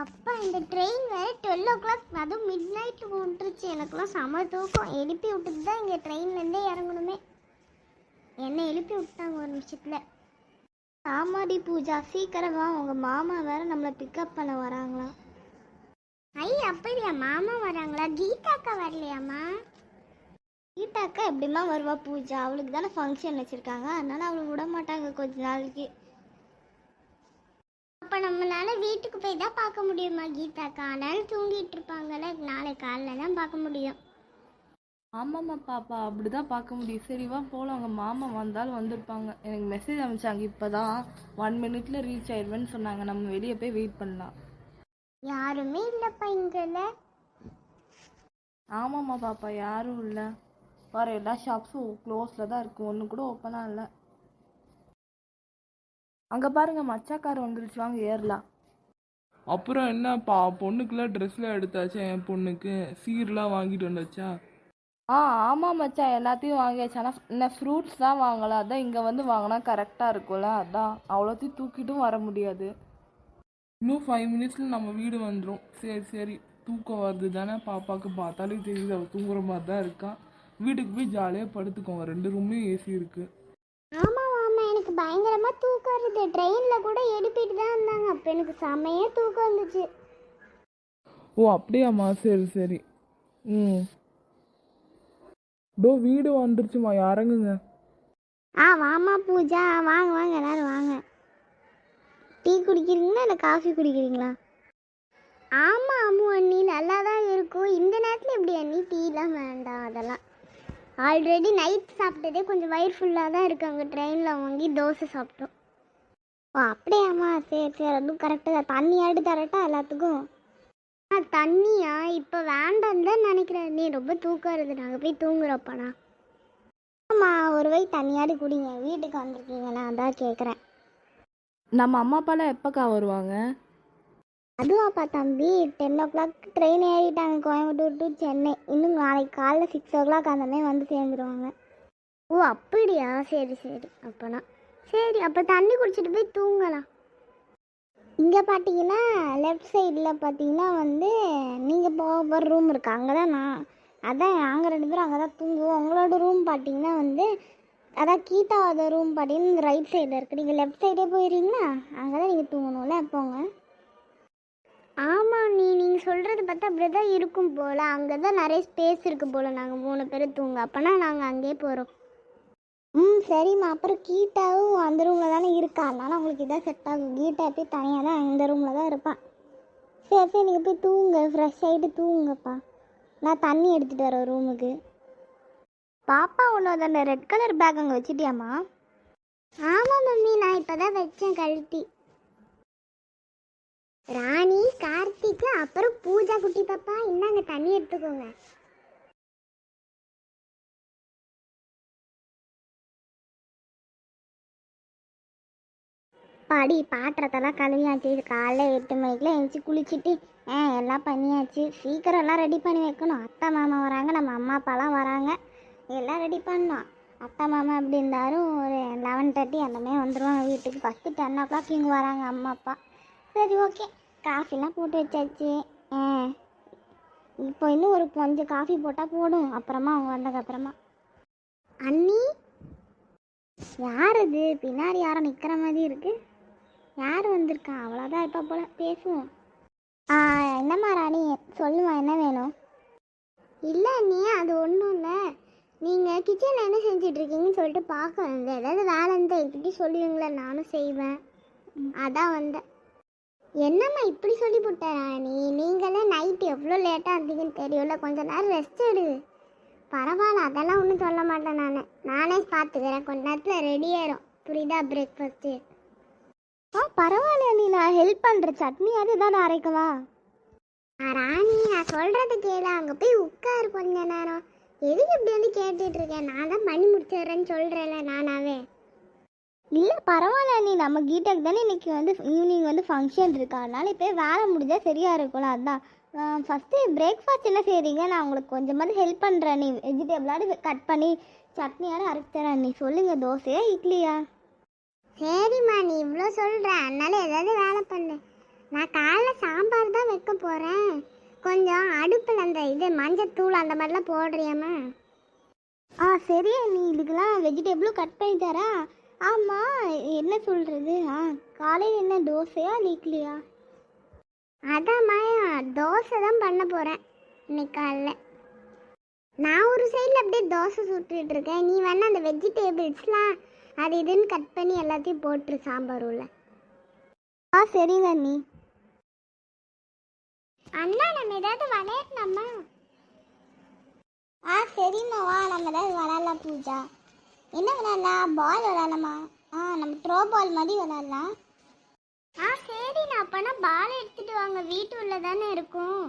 அப்பா இந்த ட்ரெயின் வேறு 12 o'clock, அதுவும் மிட் நைட்டு வந்துருச்சு. எனக்குலாம் செம தூக்கம். எழுப்பி விட்டுட்டு தான் இங்கே ட்ரெயின்லேருந்தே இறங்கணுமே. என்னை எழுப்பி விட்டாங்க ஒரு நிமிஷத்தில். ஆமாடி பூஜா, சீக்கிரம் வா, உங்கள் மாமா வேறு நம்மளை பிக்கப் பண்ண வராங்களாம். அப்படியா? மாமா வராங்களா? கீதாக்கா வரலையாம்மா? கீதாக்கா எப்படிமா வருவா பூஜா? அவளுக்கு தானே ஃபங்க்ஷன் வச்சுருக்காங்க, அதனால அவளுக்கு விட மாட்டாங்க கொஞ்ச நாளைக்கு. அப்போ நம்மளால வீட்டுக்கு போய் தான் பார்க்க முடியுமா கீதாக்கா? ஆனாலும் தூங்கிட்டு இருப்பாங்கல்ல, நாளை காலைல தான் பார்க்க முடியும். ஆமாம்மா பாப்பா, அப்படிதான் பார்க்க முடியும். சரி வா போகலாம். அவங்க மாமா வந்தாலும் வந்திருப்பாங்க. எனக்கு மெசேஜ் அனுப்பிச்சாங்க இப்போ தான். 1 minute ரீச் ஆயிடுவேன்னு சொன்னாங்க. நம்ம வெளியே போய் வெயிட் பண்ணலாம். யாருமே இல்லைப்பா இங்கல்ல. ஆமாம்மா பாப்பா, யாரும் இல்லை. வர எல்லா ஷாப்ஸும் க்ளோஸில் தான் இருக்கும், ஒன்று கூட ஓப்பனாக இல்லை. அங்கே பாருங்க, மச்சாக்கார் வந்துருச்சு, வாங்க ஏறலாம். அப்புறம் என்னப்பா, பொண்ணுக்குலாம் ட்ரெஸ்லாம் எடுத்தாச்சா? என் பொண்ணுக்கு சீர்லாம் வாங்கிட்டு வந்தாச்சா? ஆமாம் மச்சான், எல்லாத்தையும் வாங்கியாச்சு. ஆனால் என்ன ஃப்ரூட்ஸ் தான் வாங்கலாம். அதான் இங்கே வந்து வாங்கினா கரெக்டாக இருக்கும்ல, அதான் அவ்வளோத்தையும் தூக்கிட்டும் வர முடியாது. இன்னும் 5 minutesல நம்ம வீடு வந்துடும். சரி சரி, தூக்கம் வருது தானே பாப்பாவுக்கு, பார்த்தாலே தெரியுது அவள் தூங்குற மாதிரி தான் இருக்கா. வீட்டுக்கு போய் ஜாலியாக படுத்துக்கோங்க, 2 ரூம்லேயும் ஏசி இருக்குது. ஆமாம் ஆமாம், எனக்கு பயங்கரமாக தூக்கம் வருது. ட்ரெயினில் கூட எழுப்பிட்டு தான் இருந்தாங்க, அப்போ எனக்கு செமையாக தூக்கம் வந்துச்சு. ஓ அப்படியாம்மா, சரி சரி. வீடு வந்துருச்சுமா, இறங்குங்க. வாமா பூஜா, வாங்க வாங்க எல்லாரும் வாங்க. டீ குடிக்கிறீங்களா இல்லை காஃபி குடிக்கிறீங்களா? ஆமாம் அம்மு அண்ணி, நல்லா தான் இருக்கும். இந்த நேரத்தில் எப்படி அண்ணி டீலாம் வேண்டாம் அதெல்லாம். ஆல்ரெடி நைட் சாப்பிட்டதே கொஞ்சம் வயிறு ஃபுல்லாக தான் இருக்குது. அங்கே ட்ரெயினில் வாங்கி தோசை சாப்பிட்டோம். ஓ அப்படியாம்மா, சரி சரி, அதுவும் கரெக்டாக தான். தண்ணி ஆடு தரட்டா எல்லாத்துக்கும்? தண்ணியா? இப்போ வேண்டான்னு தான் நினைக்கிறேன். நீ ரொம்ப தூக்கம் வருது, நாங்கள் போய் தூங்குறோப்பாண்ணா. ஆமாம், ஒரு வை தண்ணியாடு குடிங்க, வீட்டுக்கு வந்திருக்கீங்கண்ணா, அதான் கேட்குறேன். நம்ம அம்மா அப்பாலாம் எப்போக்கா வருவாங்க? அதுவாப்பா தம்பி, 10 o'clock ட்ரெயின் ஏறிட்டாங்க கோயம்புத்தூர் டு சென்னை. இன்னும் நாளைக்கு காலைல 6 o'clock அந்த வந்து சேர்ந்துருவாங்க. ஓ அப்படியா? சரி சரி, அப்போனா சரி. அப்போ தண்ணி குடிச்சிட்டு போய் தூங்கலாம். இங்கே பார்த்தீங்கன்னா லெஃப்ட் சைடில் பார்த்தீங்கன்னா நீங்கள் போகிற ரூம் இருக்குது, அங்கே தான் அதான் நாங்கள் 2 பேரும் அங்கே தான் தூங்குவோம். உங்களோட ரூம் பார்த்தீங்கன்னா அதான் கீதாவோட ரூம் பார்த்தீங்கன்னா ரைட் சைடில் இருக்குது. நீங்கள் லெஃப்ட் சைடே போயிடுறீங்களா, அங்கே தான் நீங்கள் தூங்கணும்ல, போங்க. ஆமாம், நீங்கள் சொல்கிறது பார்த்தா அப்படி தான் இருக்கும் போல். அங்கே தான் நிறைய ஸ்பேஸ் இருக்குது போல், நாங்கள் 3 பேர் தூங்க. அப்போனா நாங்கள் அங்கேயே போகிறோம். சரிம்மா. அப்புறம் கீட்டாவும் அந்த ரூமில் தானே இருக்கா, அதனால உங்களுக்கு இதான் செட் ஆகும். கீட்டா போய் தனியாக தான் இந்த ரூமில் தான் இருப்பான். சரி சரி, நீங்கள் போய் தூங்க, ஃப்ரெஷ் ஆகிட்டு தூங்குங்கப்பா. நான் தண்ணி எடுத்துகிட்டு வரேன் ரூமுக்கு. பாப்பா ஒன்று அந்த ரெட் கலர் பேக் அங்கே வச்சுட்டியாம்மா? ஆமாம் மம்மி, நான் இப்போ தான் வச்சேன் கழட்டி. ராணி, கார்த்திக்கு, அப்புறம் பூஜா குட்டி பாப்பா, இந்தாங்க தண்ணி எடுத்துக்கோங்க. பாடி பாத்திரத்தெல்லாம் கழுவியாச்சு. இது காலைல 8 மணிக்கெலாம் எழுந்துச்சி குளிச்சுட்டு எல்லாம் பண்ணியாச்சு. சீக்கிரம் எல்லாம் ரெடி பண்ணி வைக்கணும். அத்தை மாமா வராங்க, நம்ம அம்மா அப்பாலாம் வராங்க, எல்லாம் ரெடி பண்ணோம். அத்தை மாமா எப்படி இருந்தாலும் ஒரு 11:30 அந்த மாதிரி வந்துடுவாங்க வீட்டுக்கு. ஃபஸ்ட்டு 10 o'clock இங்கே வராங்க அம்மா அப்பா. சரி ஓகே, காஃபிலாம் போட்டு வச்சாச்சு. இப்போ இன்னும் ஒரு கொஞ்சம் காஃபி போட்டால் போடும், அப்புறமா அவங்க வந்ததுக்கப்புறமா. அண்ணி, யார் அது பின்னாடி யாரும் நிற்கிற மாதிரி இருக்குது? யார் வந்திருக்கா? அவ்வளோதான் இப்போ போல், பேசுவோம். என்னம்மா ராணி, சொல்லுமா, என்ன வேணும்? இல்லை நீ, அது ஒன்றும் இல்லை. நீங்கள் கிச்சனில் என்ன செஞ்சிட்ருக்கீங்கன்னு சொல்லிட்டு பார்க்க வந்தேன். ஏதாவது வேலை இருந்தால் எப்படி சொல்லுவீங்களா, நானும் செய்வேன், அதான் வந்தேன். என்னம்மா இப்படி சொல்லி போட்டேன் ராணி, நீங்களே நைட்டு எவ்வளோ லேட்டாக இருந்தீங்கன்னு தெரியல, கொஞ்சம் நேரம் ரெஸ்ட் எடு. பரவாயில்ல, அதெல்லாம் ஒன்றும் சொல்ல மாட்டேன், நானே பார்த்துக்கிறேன். கொஞ்ச நேரத்தில் ரெடி ஆயிரும், புரியுதா, பிரேக்ஃபாஸ்ட்டு. பரவாயில்ல நீ, நான் ஹெல்ப் பண்ணுறேன். சட்னியாவது ஏதாவது அரைக்கவா? ராணி, நான் சொல்கிறது கேளு, அங்கே போய் உட்காரு கொஞ்ச நேரம். எதுக்கு இப்படி கேட்டுட்ருக்கேன்? நான் தான் பண்ணி முடிச்சிடுறேன்னு சொல்கிறேன்ல நானாவே. இல்லை பரவாயில்ல நீ, நம்ம கீட்டாக்கு தானே இன்றைக்கி ஈவினிங் ஃபங்க்ஷன் இருக்கா, அதனால இப்போ வேலை முடிஞ்சால் சரியாக இருக்கும்ல, அதுதான். ஃபஸ்ட்டு பிரேக்ஃபாஸ்ட் என்ன செய்கிறீங்க? நான் உங்களுக்கு கொஞ்சமாவது ஹெல்ப் பண்ணுறேன். நீ வெஜிடபிளாவது கட் பண்ணி சட்னியாவது அரைச்சி தரேன். நீ சொல்லுங்கள், தோசையா இட்லியா? சரிம்மா, நீ இவ்வளோ சொல்கிற, அதனால ஏதாவது வேலை பண்ணு. நான் காலைல சாம்பார் தான் வைக்க போகிறேன். கொஞ்சம் அடுப்பில் அந்த இது மஞ்சத்தூள் அந்த மாதிரிலாம் போடுறியாம்மா? சரி நீ இதுக்கெல்லாம் வெஜிடபிளும் கட் பண்ணி தரா. ஆமாம், என்ன சொல்கிறது? காலையில் என்ன தோசையா இட்லியா? அதாம்மா, தோசை தான் பண்ண போகிறேன் இன்னைக்கு காலைல. நான் ஒரு சைடில் அப்படியே தோசை சுட்டுட்டு இருக்கேன். நீ வேணா அந்த வெஜிடபிள்ஸ்லாம் அது இதுன்னு கட் பண்ணி எல்லாத்தையும் போட்டுரு சாம்பார் உள்ள. சரிங்க அண்ணி. அண்ணா, நம்ம ஏதாவது விளையாடலாமா? சரிம்மா, வா நம்ம ஏதாவது விளையாடலாம். பூஜா, என்ன விளையாடலாம்? பால் விளையாடலாமா? நம்ம த்ரோ பால் மாதிரி விளையாடலாம். சரி, நான் அப்போனா பால் எடுத்துகிட்டு வாங்க, வீட்டு உள்ள தானே இருக்கும்.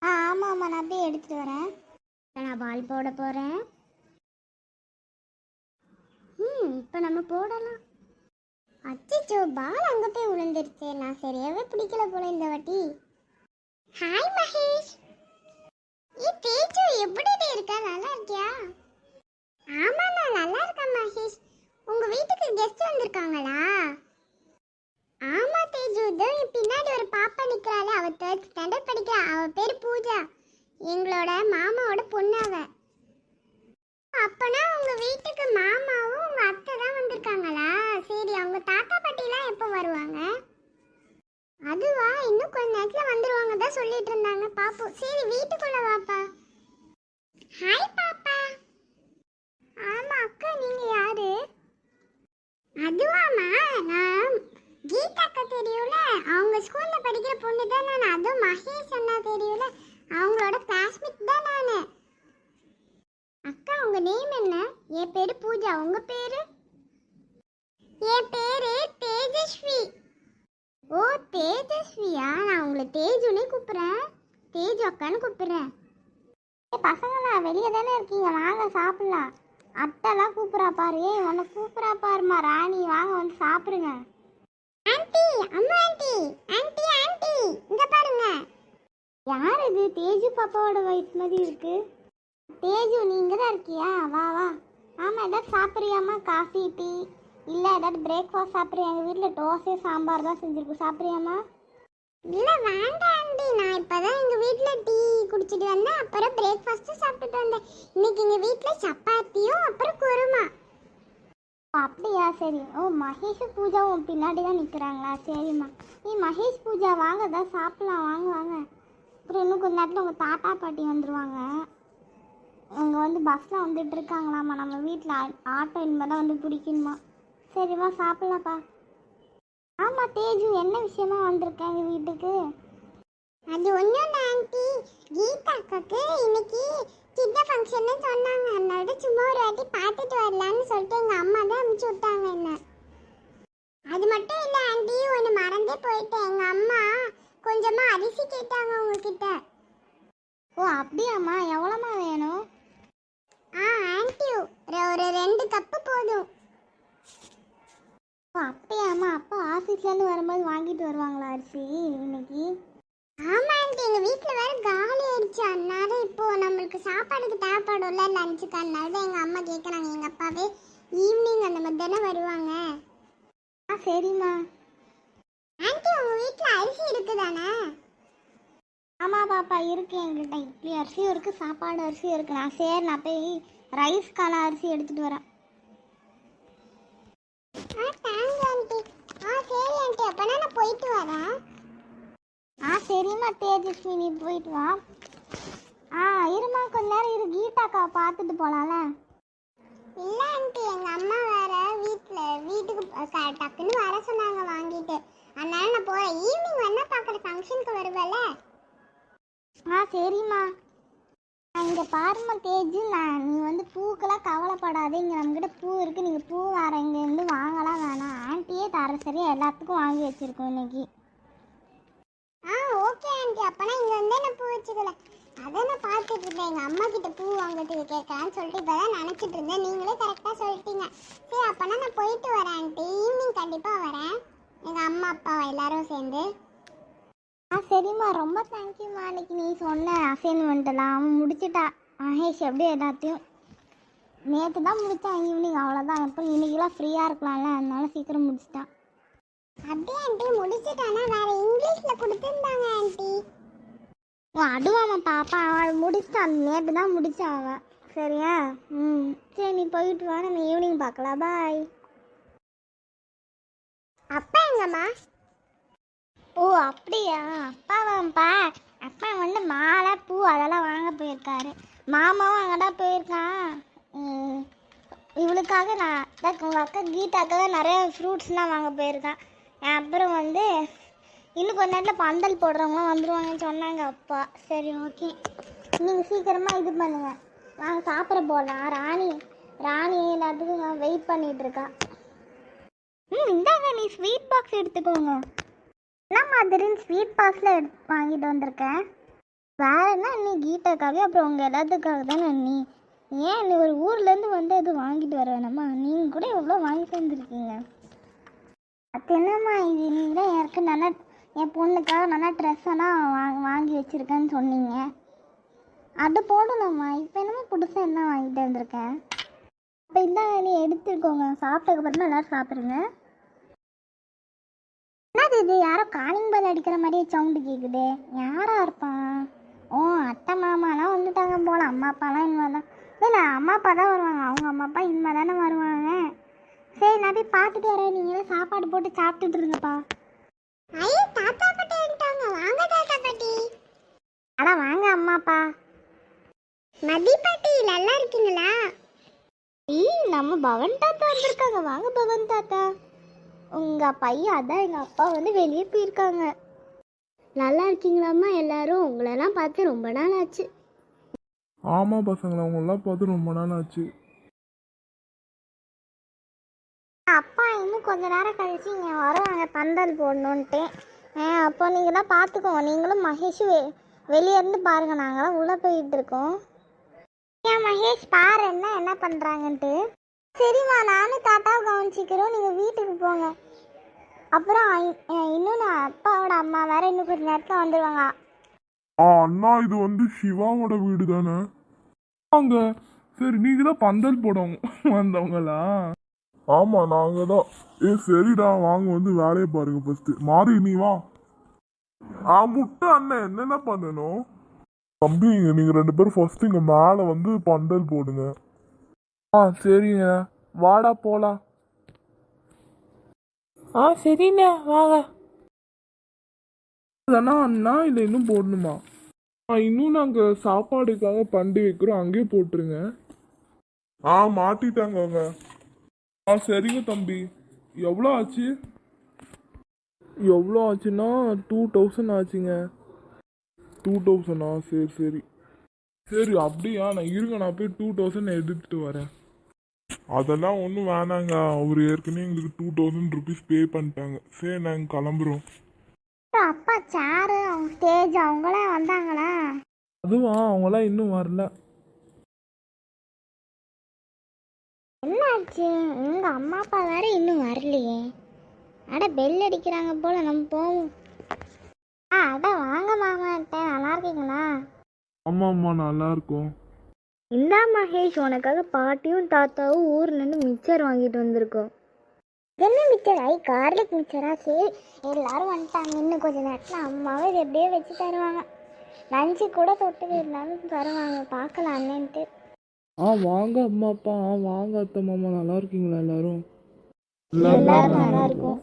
ஆமாம்மா, நான் போய் எடுத்துகிட்டு வரேன். நான் பால் போட போகிறேன். இப்போ நம்ம போடலாம். அச்சோ, பால் அங்கே போய் விழுந்துருச்சு. நான் சரியாகவே பிடிக்கல போல இந்த வாட்டி. ஹாய் மகேஷ். தேஜு, எப்படி இருக்கா? நல்லா இருக்கியா? ஆமா, நான் நல்லா இருக்கேன் மகேஷ். உங்க வீட்டுக்கு கெஸ்ட் வந்திருக்காங்களா? ஆமா தேஜு, இதோ பின்னாடி ஒரு பாப்பா நிக்கிறாளே, அவ 3rd ஸ்டாண்டர்ட் படிக்கிறா. அவ பேரு பூஜா, எங்களோட மாமாவோட பொண்ணு அவ. அப்பனா உங்க வீட்டுக்கு மாமாவும் உங்க அத்தை தான் வந்திருக்காங்களா? சரி, அவங்க தாத்தா பாட்டிலாம் எப்போ வருவாங்க? அதுவா, இன்னும் கொஞ்ச நேரத்துல வந்துருவாங்க தான் சொல்லிட்டு இருந்தாங்க. பாப்போம். சரி, வீட்டுக்குள்ள வாப்பா. ஹாய் பாப்பா. ஆமா அக்கா, நீங்க யாரு? அதுவாமா, நான் கீதா அக்கா தெரியும்ல, அவங்க ஸ்கூல்ல படிக்கிற பொண்ணு தான் நான். அதுவும் மகேஷ் அண்ணா தெரியும்ல, அவங்களோட கிளாஸ்மேட் தான் நான். அக்கா, உங்க நேம் என்ன? என் பேரு பூஜா. உங்க பேரு? என் பேரு தேஜஸ்வி. ஓ, தேஜஸ்வியா? நான் உங்களை தேஜுனே கூப்பிடுறேன். தேஜு அக்கான்னு கூப்பிடுறேன். பசங்களா, வெளியே தானே இருக்கீங்க, வாங்க சாப்பிடலாம். அத்தைலாம் கூப்பிட்றா பாரு. உன்னை கூப்பிட்றா பாருமா ராணி, வாங்க வந்து சாப்பிடுங்க. ஆண்டி, அம்மா ஆண்டி, ஆண்டி ஆண்டி, இங்க பாருங்க. யார் இது? தேஜு பாப்பாவோட வயசு மாதிரி இருக்கு. தேஜு, நீ இங்கே தான் இருக்கியா? வா வா. ஆமாம், ஏதாவது சாப்பிட்றியாம்மா? காஃபி டீ இல்லை ஏதாவது பிரேக்ஃபாஸ்ட் சாப்பிட்றியா? எங்கள் வீட்டில் தோசை சாம்பார் தான் செஞ்சுருக்கோம், சாப்பிட்றியாம்மா? இல்லை வேண்டாம் ஆண்டி, நான் இப்போ தான் எங்கள் வீட்டில் டீ குடிச்சிட்டு வந்தேன், அப்புறம் பிரேக்ஃபாஸ்ட்டும் சாப்பிட்டுட்டு வந்தேன். இன்னைக்கு எங்கள் வீட்டில் சப்பாத்தியும் அப்புறம் குருமா. அப்படியா? சரி. ஓ, மகேஷ் பூஜாவும் பின்னாடி தான் நிற்கிறாங்களா? சரிம்மா. மகேஷ் பூஜா, வாங்க தான் சாப்பிட்லாம், வாங்க வாங்க. அப்புறம் இன்னும் கொஞ்ச நேரத்தில் உங்கள் தாத்தா பாட்டி வந்துடுவாங்க. அவங்க வந்து பஸ்ஸில் வந்துட்டு இருக்காங்களாம்மா. நம்ம வீட்டில் ஆட்டோ இனிமேல் தான் வந்து பிடிக்கணுமா. சரிம்மா, சாப்பிட்லாம்ப்பா. ஆமாம் தேஜு, என்ன விஷயமா வந்திருக்காங்க வீட்டுக்கு? அது ஒன்றும் இல்லை ஆண்டி, கீதா அக்காக்கு இன்னைக்கு சின்ன ஃபங்க்ஷன்னு சொன்னாங்க. அதனால சும்மா ஒரு வாட்டி பார்த்துட்டு வரலான்னு சொல்லிட்டு எங்கள் அம்மா தான் அனுப்பிச்சி விட்டாங்க என்ன. அது மட்டும் இல்லை ஆண்டி, ஒன்று மறந்தே போயிட்டேன். எங்கள் அம்மா கொஞ்சமாக அரிசி கேட்டாங்க உங்ககிட்ட. ஓ, அப்படியாம்மா? எவ்வளோம்மா வேணும்? ஆண்டி, ஒரு 2 கப்பு போதும். ஓ, அப்படியாம்மா? அப்பா ஆஃபீஸ்லேருந்து வரும்போது வாங்கிட்டு வருவாங்களா அரிசி இன்னைக்கு? ஆமாம் ஆண்டி, எங்கள் வீட்டில் வேறு காலி ஆயிடுச்சு. அதனால இப்போது நம்மளுக்கு சாப்பாடுக்கு தேவைப்படும்ல லஞ்சுக்கு. அதனால தான் எங்கள் அம்மா கேட்குறாங்க. எங்கள் அப்பாவே ஈவினிங் அந்த மாதிரி தானே வருவாங்க. சரிம்மா. ஆண்டி, உங்கள் வீட்டில் அரிசி இருக்குதானே? ஆமாம் பாப்பா, இருக்கு. எங்கள்கிட்ட இட்லி அரிசியும் இருக்குது, சாப்பாடு அரிசியும் இருக்குது. நான் போய் ரைஸ்க்கான அரிசி எடுத்துகிட்டு வரேன். Thanks aunty. சரி ஆண்டி, அப்போனா நான் போயிட்டு வரேன். சரிம்மா தேஜஸ்வி, நீ போயிட்டு வா. இருமா, கொஞ்ச நேரம் இரு, கீதாக்காவை பார்த்துட்டு போகலாம்ல. இல்லை ஆண்டி, எங்கள் அம்மா வேற வீட்டுக்கு டக்குன்னு வர சொன்னாங்க வாங்கிட்டு. அதனால நான் போகிறேன். ஈவினிங் வேணா பார்க்குற ஃபங்க்ஷனுக்கு வருவேல. சரிம்மா. இங்கே பாருமா தேஜு, நீ வந்து பூக்கெல்லாம் கவலைப்படாதே. இங்கே நம்மக்கிட்ட பூ இருக்குது. நீங்கள் பூ வேறு இங்கேருந்து வாங்கலாம் வேணாம். ஆண்டியே தர சரியாக எல்லாத்துக்கும் வாங்கி வச்சுருக்கோம் இன்னைக்கு. ஓகே ஆண்டி, அப்போனா இங்கே வந்து நான் பூ வச்சுக்கல. அதை நான் பார்த்துட்டு இருந்தேன். எங்கள் அம்மா கிட்ட பூ வாங்கிறதுக்கு கேட்கலான்னு சொல்லிட்டு இப்போ தான் நினச்சிட்டு இருந்தேன். நீங்களே கரெக்டாக சொல்லிட்டீங்க. சரி, அப்போனா நான் போயிட்டு வரேன் ஆண்டி. ஈவினிங் கண்டிப்பாக வரேன், எங்கள் அம்மா அப்பாவை எல்லாரும் சேர்ந்து. சரிம்மா, ரொம்ப தேங்க்யூம்மா. அன்றைக்கி நீ சொன்ன அசைன்மெண்ட்டெல்லாம் அவன் முடிச்சுட்டா. மகேஷ் எப்படி எல்லாத்தையும் நேற்று தான் முடித்தான் ஈவினிங், அவ்வளோதான். எப்போ இன்றைக்கெல்லாம் ஃப்ரீயாக இருக்கலாம்ல, அதனால சீக்கிரம் முடிச்சிட்டான். அப்படியே ஆண்டி முடிச்சிட்டானா வேற இங்கிலீஷ்ல கொடுத்துருந்தாங்க ஆண்டி. ஓ அடுவாமா பாப்பா அவள் முடிச்சிட்டான் நேற்று தான் முடிச்சா அவள். சரியா? சரி நீ போயிட்டு வா, நம்ம ஈவினிங் பார்க்கலாம். பாய். அப்பா எங்கம்மா? ஓ அப்படியா? அப்பாவாப்பா அப்பா வந்து மாலை பூ அதெல்லாம் வாங்க போயிருக்காரு. மாமாவும் அங்கே தான் போயிருக்கான். இவளுக்காக நான் உங்கள் அக்கா கீதாக்காக நிறைய ஃப்ரூட்ஸ்லாம் வாங்க போயிருக்கான். அப்புறம் வந்து இன்னும் கொஞ்ச நேரத்தில் பந்தல் போடுறவங்களாம் வந்துடுவாங்கன்னு சொன்னாங்க அப்பா. சரி ஓகே, நீங்கள் சீக்கிரமாக இது பண்ணுங்கள், நாங்கள் சாப்பிட போடலாம். ராணி எல்லாத்துக்கும் வெயிட் பண்ணிகிட்ருக்கா. இந்தாங்க நீ ஸ்வீட் பாக்ஸ் எடுத்துக்கோங்க. என்ன மாதிரின்னு ஸ்வீட் பாக்ஸில் வாங்கிட்டு வந்திருக்கேன். வேற என்ன நீ கீதாக்காவே அப்புறம் உங்கள் எல்லாத்துக்காக தானே நீ. ஏன் நீ ஒரு ஊர்லேருந்து வந்து எதுவும் வாங்கிட்டு வர வேணாமா? நீங்கள் கூட எவ்வளோ வாங்கிட்டு வந்துருக்கீங்க. அது என்னம்மா இது, நீங்கள் தான் எனக்கு நல்லா என் பொண்ணுக்காக நல்லா ட்ரெஸ் எல்லாம் வாங்கி வச்சுருக்கேன்னு சொன்னீங்க. அது போடணும்மா. இப்போ என்னமோ புதுசாக என்ன வாங்கிட்டு வந்திருக்கேன். அப்போ இந்தாங்க நீ எடுத்துக்கோங்க. சாப்பிட்டதுக்கப்புறமா எல்லோரும் சாப்பிடுங்க. என்னது இது, யாரோ காலிங் பெல் அடிக்கிற மாதிரியே சவுண்டு கேட்குது. யாரா இருப்பான்? ஓ அத்தை மாமாலாம் வந்துட்டாங்க போல. அம்மா அப்பாலாம் இனிமேல் தான். இல்லை அம்மா அப்பா தான் வருவாங்க. அவங்க அம்மா அப்பா இனிமேல் தானே வருவாங்க. சரி நான் போய் பார்த்துட்டு வரேன். நீங்களும் சாப்பாடு போட்டு சாப்பிட்டுட்டு இருங்கப்பா. ஐயோ தாத்தா பாட்டி வந்துட்டாங்க. வாங்க தாத்தா பாட்டி. அட வாங்க அம்மா அப்பா. மதி பாட்டி நல்லா இருக்கீங்களா? நம்ம பவன் தாத்தா வந்திருக்காங்க. வாங்க பவன் தாத்தா. உங்கள் பையன் அதான் எங்கள் அப்பா வந்து வெளியே போயிருக்காங்க. நல்லா இருக்கீங்களாம்மா எல்லாரும்? உங்களெல்லாம் பார்த்து ரொம்ப நாள் ஆச்சு. ஆமாம் பசங்களை அவங்களெலாம் பார்த்து ரொம்ப நாள் ஆச்சு. அப்பா இன்னும் கொஞ்ச நேரம் கழிச்சு இங்கே வருவாங்க பந்தல் போடணுன்ட்டு. அப்போ நீங்கள் தான் பார்த்துக்கோங்க. நீங்களும் மகேஷ் வெளியே இருந்து பாருங்கள், நாங்களாம் உள்ளே போயிட்டு இருக்கோம். ஏன் மகேஷ் பாரு என்ன பண்ணுறாங்கன்ட்டு. சரிம்மா நானும் தாத்தாவை கவனிச்சிக்கிறோம், நீங்கள் வீட்டுக்கு போங்க. அப்புறம் இன்னும் நான் அப்பாவோட அம்மா வேற இன்னும் கொஞ்சம் நேரத்தில் வந்துடுவாங்க. அண்ணா இது வந்து சிவாவோட வீடு தானே? வாங்க. சரி நீங்கள் தான் பந்தல் போடவங்க வந்தவங்களா? ஆமாம் நாங்கள் தான். சரிடா வாங்க வந்து வேலையை பாருங்க ஃபஸ்ட்டு. மாறி நீ வா. முட்டை அண்ணன் என்னென்ன பண்ணணும்? தம்பி நீங்கள் 2 பேரும் ஃபஸ்ட்டு இங்கே மேலே வந்து பந்தல் போடுங்க. சரிங்க வாடா போலாம். சரிண்ணே வாங்க. அதானா அண்ணா இல்லை இன்னும் போடணுமா? இன்னும் நாங்கள் சாப்பாடுக்காக பண்டி வைக்கிறோம், அங்கேயே போட்டுருங்க. மாட்டிட்டாங்க அவங்க. சரிங்க தம்பி. எவ்வளோ ஆச்சு? எவ்வளோ ஆச்சுன்னா 2000 ஆச்சுங்க. 2000 சரி சரி அப்படியா? நான் போய் 2000 எடுத்துட்டு வரேன். அதெல்லாம் ஒன்றும் வேணாங்க, அவர் ஏற்கனவே எங்களுக்கு 2000 ருபீஸ் பே பண்ணிட்டாங்க. சரி நாங்கள் கிளம்புறோம். அப்பா சாரு அவங்க ஸ்டேஜ் அவங்களாம் வந்தாங்களா? அதுவா அவங்களாம் இன்னும் வரல. என்னாச்சு? உங்கள் அம்மா அப்பா வேற இன்னும் வரலையே. அட பெல் அடிக்கிறாங்க போல, நம்ம போவோம். அட வாங்க மாமாட்ட. நல்லா இருக்கீங்களா? ஆமாம்மா நல்லா இருக்கும். இந்தா மகேஷ், உனக்காக பாட்டியும் தாத்தாவும் ஊர்லேருந்து மிக்சர் வாங்கிட்டு வந்திருக்கோம். என்ன மிக்சர்? கார்லிக் மிக்சரா? சரி எல்லாரும் வந்துட்டாங்க. இன்னும் கொஞ்சம் நேரத்தில் அம்மாவும் இது எப்படியே வச்சு தருவாங்க. லஞ்சு கூட தொட்டுக்கு இருந்தாலும் தருவாங்க. பார்க்கலாம் அண்ணன்ட்டு. வாங்க அம்மா அப்பா. வாங்க அத்தை மாமா. நல்லா இருக்கீங்களா எல்லாரும்? எல்லாரும் நல்லா இருக்கும்.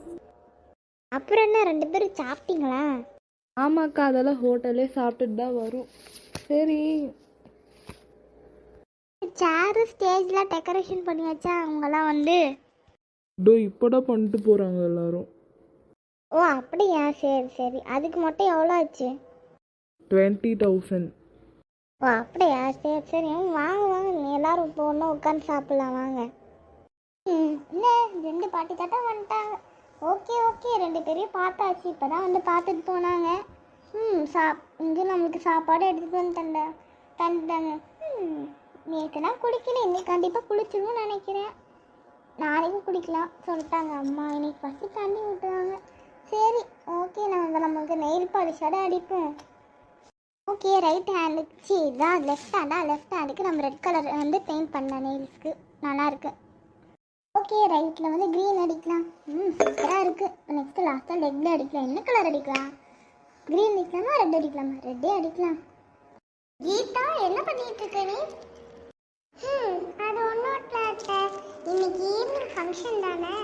அப்புறம் என்ன 2 பேரும் சாப்பிட்டீங்களா? ஆமாக்கா, அதெல்லாம் ஹோட்டலே சாப்பிட்டுட்டு தான் வரும். சரி சேரு ஸ்டேஜ்லாம் டெக்கரேஷன் பண்ணி வச்சா அவங்கெல்லாம் வந்து இப்போதான் பண்ணிட்டு போகிறாங்க எல்லாரும். ஓ அப்படியா? சரி சரி. அதுக்கு மட்டும் எவ்வளோ ஆச்சு? 20,000. ஓ அப்படியா? சரி சரி. வாங்க வாங்க, நீ எல்லாரும் இப்போ ஒன்றும் உட்காந்து சாப்பிட்லாம் வாங்க. இல்லை 2 பாட்டி தாத்தா வந்துட்டாங்க. ஓகே ஓகே, 2 பேரையும் பார்த்தாச்சு. இப்போ தான் வந்து பார்த்துட்டு போனாங்க. இங்கே நம்மளுக்கு சாப்பாடு எடுத்துகிட்டு வந்து தந்துட்டாங்க. நேற்றுனா குடிக்கல, இன்னைக்கு கண்டிப்பாக குளிச்சிடும்னு நினைக்கிறேன். நாளைக்கும் குடிக்கலாம் சொல்லிட்டாங்க அம்மா. இன்னைக்கு ஃபஸ்ட்டு தண்ணி விட்டுறாங்க. சரி ஓகே, நமக்கு நெயில் பாலிஷோட அடிப்போம். ஓகே ரைட் ஹேண்டுக்கு இதான் லெஃப்ட் ஹேண்டுக்கு நம்ம ரெட் கலர் வந்து பெயிண்ட் பண்ண நெயில்ஸ்க்கு நல்லாயிருக்கு. ஓகே ரைட்டில் வந்து க்ரீன் அடிக்கலாம். சூப்பராக இருக்குது. நெக்ஸ்ட்டு லாஸ்ட்டாக லெக்கில் அடிக்கலாம். என்ன கலர் அடிக்கலாம்? க்ரீன் அடிக்கலாமா ரெட் அடிக்கலாமா? ரெட்டே அடிக்கலாம். கீதா என்ன பண்ணிட்டு இருக்க நீ? அது ஒன்றும் இன்னைக்கு ஈவினிங் ஃபங்க்ஷன் தானே,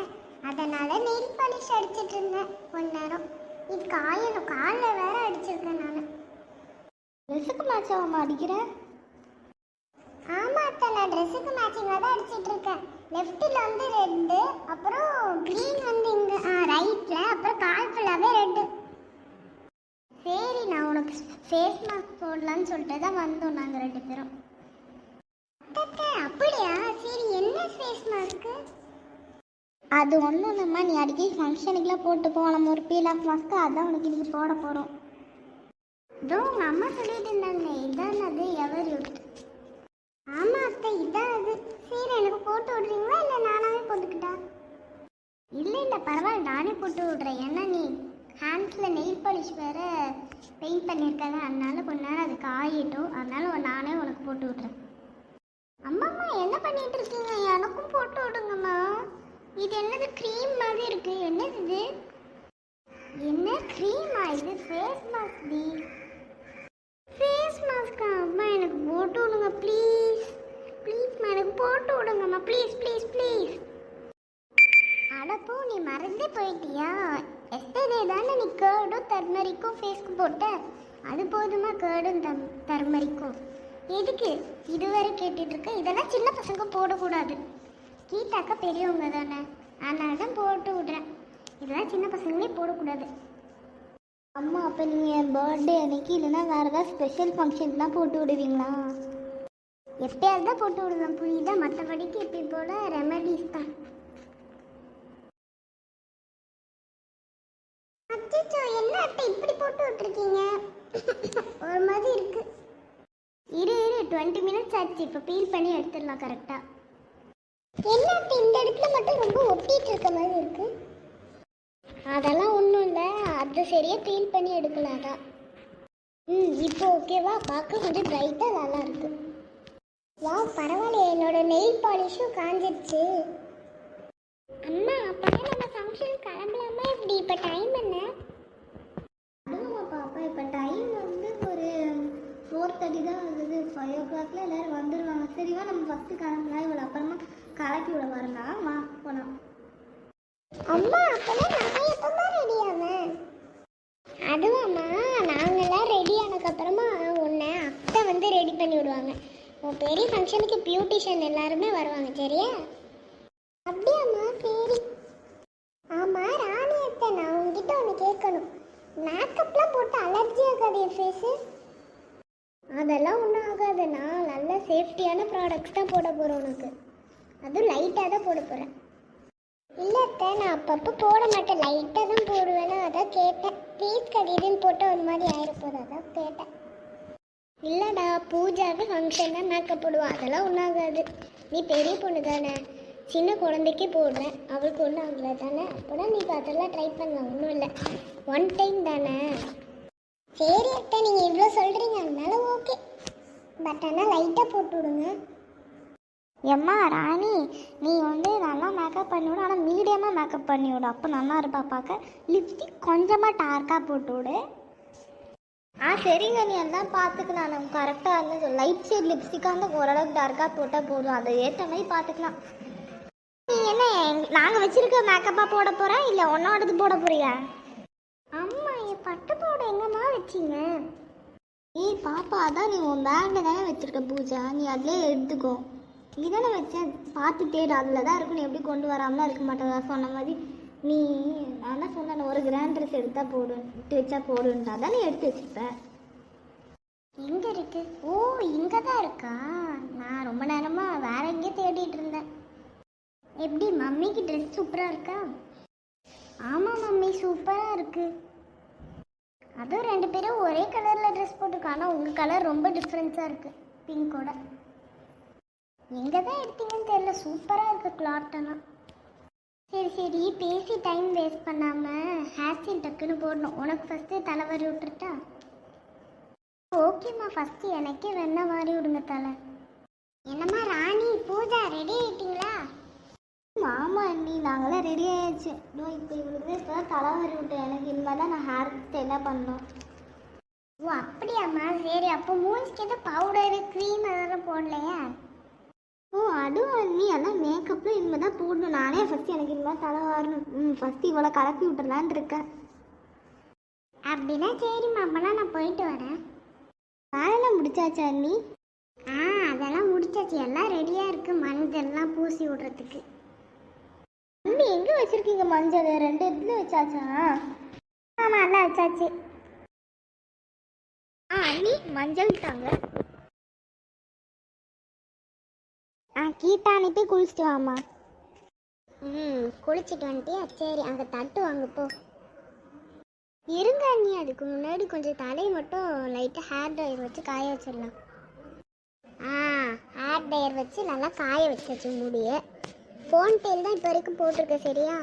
அதனால நெயில் பாலிஷ் அடிச்சிட்டு இருந்தேன் கொஞ்ச நேரம். இது காயணும், காலில் வேற அடிச்சிருக்கேன் நான். ட்ரெஸ்ஸுக்கு மேட்சாக அடிக்கிறேன்? ஆமாம் அத்தை, நான் ட்ரெஸ்ஸுக்கு மேட்சிங்காக தான் அடிச்சிட்டு இருக்கேன். லெஃப்ட்டில் வந்து ரெட்டு, அப்புறம் க்ரீன் வந்து இங்கே ரைட்டில், அப்புறம் கால் ஃபுல்லாகவே ரெட்டு. சரி, நான் உனக்கு ஃபேஸ் மாஸ்க் போடலான்னு சொல்லிட்டு தான் வந்தோம் நாங்கள் 2 பேரும். அப்படியா? சரி, என்ன ஃபேஸ் மாஸ்க்கு? அது ஒன்றும் இல்லைம்மா, நீ அடிக்கடி ஃபங்க்ஷனுக்குலாம் போட்டு போகலாம் ஒரு பீல் ஆஃப் மாஸ்க்கு, அதான் உனக்கு இன்னைக்கு போட போகிறோம். இதோ உங்கள் அம்மா சொல்லிட்டு இருந்தாங்க, இதான் அது எவர் யூத். ஆமாம் அத்தை, இதான் அது. சரி, எனக்கு போட்டு விட்றீங்களா இல்லை நானாவே போட்டுக்கிட்டா? இல்லை பரவாயில்ல, நானே போட்டு விட்றேன். ஏன்னா நீ ஹேண்ட்ஸில் நெயில் பாலிஷ் வேறு பெயிண்ட் பண்ணியிருக்காங்க, அதனால கொஞ்ச நேரம் அது காயிட்டும், அதனால நானே உனக்கு போட்டு விட்றேன். அம்மா என்ன பண்ணிட்டு இருக்கீங்க? எனக்கும் போட்டு விடுங்கம்மா. இது என்னது க்ரீம் மாதிரி இருக்கு, என்னது இது? என்ன க்ரீமா இது? ஃபேஸ் மாஸ்க் டி. ஃபேஸ் மாஸ்கா? அம்மா எனக்கு போட்டு விடுங்க ப்ளீஸ். ப்ளீஸ்மா எனக்கு போட்டு விடுங்கம்மா, ப்ளீஸ் ப்ளீஸ் ப்ளீஸ். அடப்போ, நீ மறந்தே போயிட்டியா? எஸ்டர்டே தானே நீ கேர்டும் டர்மரிக்கும் ஃபேஸ்க்கு போட்ட, அது போதுமா? கேர்டும் டர்மரிக்கும் எதுக்கு இதுவரை கேட்டுட்டு இருக்க? இதெல்லாம் சின்ன பசங்க போடக்கூடாது. கீட்டாக்கா பெரியவங்க தானே, அதனால தான் போட்டு விட்றேன். இதெல்லாம் சின்ன பசங்களே போடக்கூடாது. அம்மா, அப்போ நீங்கள் என் பர்த்டே அன்னைக்கு இல்லைன்னா வேறு ஏதாவது ஸ்பெஷல் ஃபங்க்ஷன்லாம் போட்டு விடுவீங்களா? எப்பயாவது தான் போட்டு விடுவேன், புரியுதா? மற்றபடிக்கு எப்படி போல ரெமடிஸ் தான். அச்சோ, என்ன அத்தை இப்படி போட்டு விட்டுருக்கீங்க? ஒரு மாதிரி இருக்கு. இரு 20 மினிட்ஸ் ஆச்சு, இப்போ பீல் பண்ணி எடுத்துடலாம் கரெக்டாக. என்ன அத்தை இந்த இடத்துல மட்டும் ரொம்ப ஒட்டிட்டு இருக்க மாதிரி இருக்கு? அதெல்லாம் ஒன்றும் இல்லை, அது சரியாக பீல் பண்ணி எடுக்கலாம் தான். இப்போ ஓகேவா? பார்க்க கொஞ்சம் பிரைட்டாக நல்லா இருக்கு. வா, பரவாயில்ல, என்னோட நெயில் பாலிஷும் காஞ்சிடுச்சு. அம்மா, அப்போ நம்ம ஃபங்க்ஷன் கிளம்பலாமா இப்படி? இப்போ டைம் என்ன? அதுவும் பாப்பா, இப்போ டைம் வந்து ஒரு 4:30 தான் ஆகுது. 5 o'clockல எல்லோரும் வந்துடுவாங்க. சரிவா, நம்ம ஃபஸ்ட்டு கிளம்பலாம். இவ்வளோ அப்புறமா கலக்கி விட வரலாம். வா போகலாம். அம்மா, அப்போதான் நான் எப்போமா ரெடி ஆவேன்? அதுவாம்மா, நாங்களாம் ரெடி ஆனதுக்கப்புறமா உன்னை அத்தை வந்து ரெடி பண்ணி விடுவாங்க. உன் பெரிய ஃபங்க்ஷனுக்கு பியூட்டிஷியன் எல்லாருமே வருவாங்க, சரியா? அப்படியாம்மா? சரி. ஆமாம் ராணி அத்தை, நான் உங்ககிட்ட ஒன்று கேட்கணும். மேக்கப்லாம் போட்டு அலர்ஜி ஆகாது என் ஃபேஸு? அதெல்லாம் ஒன்றும் ஆகாது. நான் நல்ல சேஃப்டியான ப்ராடக்ட்ஸ் தான் போட போகிறேன் உனக்கு. அதுவும் லைட்டாக தான் போட போகிறேன். இல்லை அத்தை, நான் அப்பப்போ போட மாட்டேன், லைட்டாக தான் போடுவேன்னா அதான் கேட்டேன். ஃபேஸ் கடிதுன்னு போட்டு ஒரு மாதிரி ஆயிரப்போது, அதான் கேட்டேன். இல்லைடா, பூஜாவுக்கு ஃபங்க்ஷன் தான் மேக்கப் போடுவோம், அதெல்லாம் ஒன்றும் ஆகாது. நீ பெரிய பொண்ணு தானே, சின்ன குழந்தைக்கே போடுறேன், அவளுக்கு ஒன்றும் ஆகலை தானே. அப்போதான் நீ அதெல்லாம் ட்ரை பண்ணலாம், ஒன்றும் இல்லை, ஒன் டைம் தானே. சரி அத்தை, நீங்கள் இவ்வளோ சொல்கிறீங்க, அதனால ஓகே. பட் ஆனால் லைட்டாக போட்டு விடுங்க. எம்மா ராணி, நீ வந்து நல்லா மேக்கப் பண்ணி விடு, ஆனால் மீடியமாக மேக்கப் பண்ணி விடு, அப்போ நல்லா இருப்பா பார்க்க. லிப்ஸ்டிக் கொஞ்சமாக டார்க்காக போட்டு விடு. சரிங்க, நீ எல்லாம் பார்த்துக்கலாம். நம்ம கரெக்டாக இருந்து லைட் ஷேட் லிப்ஸ்டிக்காக இருந்தால் ஓரளவுக்கு டார்க்காக போட்டால் போதும், அதை ஏற்ற மாதிரி பார்த்துக்கலாம். நீ என்ன நாங்கள் வச்சுருக்க மேக்கப்பாக போட போகிறா இல்லை உன்னோடது போட போறியா? அம்மா, என் பட்டு போட எங்கம்மா வச்சிங்க? பாப்பா, அதான் நீ உன் பேக்கில் தானே வச்சுருக்க பூஜா, நீ அதிலே எடுத்துக்கோ. நீ தானே வச்சேன், பார்த்து தேடு, அதில் தான் இருக்கும். நீ எப்படி கொண்டு வராமலாம் இருக்க மாட்டேதா சொன்ன மாதிரி. நீ நான் தான் சொன்னேன், ஒரு கிராண்ட் ட்ரெஸ் எடுத்தால் போடு, எடுத்து வச்சா போடுன்றா தான் நீ எடுத்து வச்சுப்ப. எங்கே இருக்கு? ஓ, இங்கே தான் இருக்கா? நான் ரொம்ப நேரமாக வேற எங்கேயே தேடிட்டு இருந்தேன். எப்படி மம்மிக்கு ட்ரெஸ் சூப்பராக இருக்கா? ஆமாம் மம்மி, சூப்பராக இருக்கு. அதுவும் 2 பேரும் ஒரே கலரில் ட்ரெஸ் போட்டுருக்கோம், ஆனால் உங்கள் கலர் ரொம்ப டிஃப்ரென்ஸாக இருக்குது, பிங்கோட. எங்கே தான் எடுத்தீங்கன்னு தெரியல, சூப்பராக இருக்குது கிளாத்தெல்லாம். சரி சரி, பேசி டைம் வேஸ்ட் பண்ணாமல் ஹேர் ஸ்டைல் டக்குன்னு போடணும். உனக்கு ஃபஸ்ட்டு தலைவரி விட்டுருட்டா? ஓகேம்மா, ஃபஸ்ட்டு எனக்கே வெண்ண மாதிரி விடுங்க தலை. என்னம்மா ராணி, பூஜா ரெடி ஆகிட்டிங்களா? ஆமாம் அண்ணி நாங்களாம் ரெடி ஆயாச்சு. இன்னும் இப்போ இவளுக்கு இப்போ தான் தலைவரி விட்டேன். எனக்கு இனிமேல் தான் நான் ஹேர் ஸ்டைலாக பண்ணோம். ஓ அப்படியாம்மா, சரி. அப்போ மூஞ்சிக்கு எதுவும் பவுடரு க்ரீம் அதெல்லாம் போடலையா? ஓ அதுவும் அண்ணி, எல்லாம் மேக்கப்பில் இனிமேல் தான் போடணும். நானே ஃபஸ்ட்டு எனக்கு இனிமேல் தலை வாரணும். ஃபஸ்ட்டு இவ்வளோ கலப்பி விட்டுறலான்னு இருக்கேன். அப்படின்னா சரிம்மா, அப்போனா நான் போயிட்டு வரேன். வேலைலாம் முடிச்சாச்சா அண்ணி? அதெல்லாம் முடிச்சாச்சு. எல்லாம் ரெடியாக இருக்குது மஞ்சள்லாம் பூசி விடுறதுக்கு. அண்ணி எங்கே வச்சுருக்கீங்க மஞ்சள்? 2 இடத்துல வச்சாச்சா? ஆமாம் எல்லாம் வச்சாச்சு. அண்ணி மஞ்சள் தாங்க. கீட்டா அனுப்பி குளிச்சுட்டு வாமா. குளிச்சுட்டு வந்துட்டியா? சரி, அங்கே தட்டு வாங்க போ. இருங்க அண்ணி, அதுக்கு முன்னாடி கொஞ்சம் தலையை மட்டும் லைட்டாக ஹேர் ட்ரையர் வச்சு காய வச்சிடலாம். ஹேர் ட்ரையர் வச்சு நல்லா காய வச்சாச்சு முடிய. ஃபோன் டெயில் தான் இப்போ வரைக்கும் போட்டிருக்கேன். சரியா?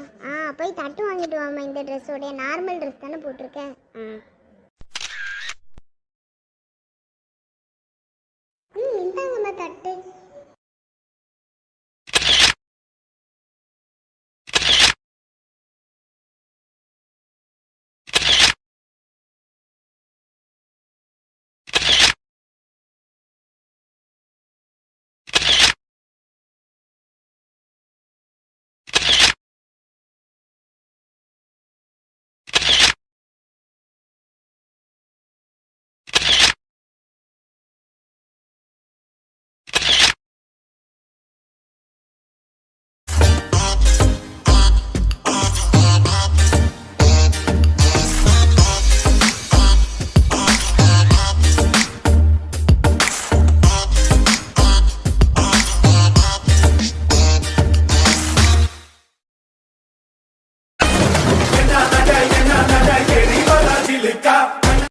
போய் தட்டு வாங்கிட்டு வாமா. இந்த ட்ரெஸ்ஸோடைய நார்மல் ட்ரெஸ் தானே போட்டிருக்கேன்.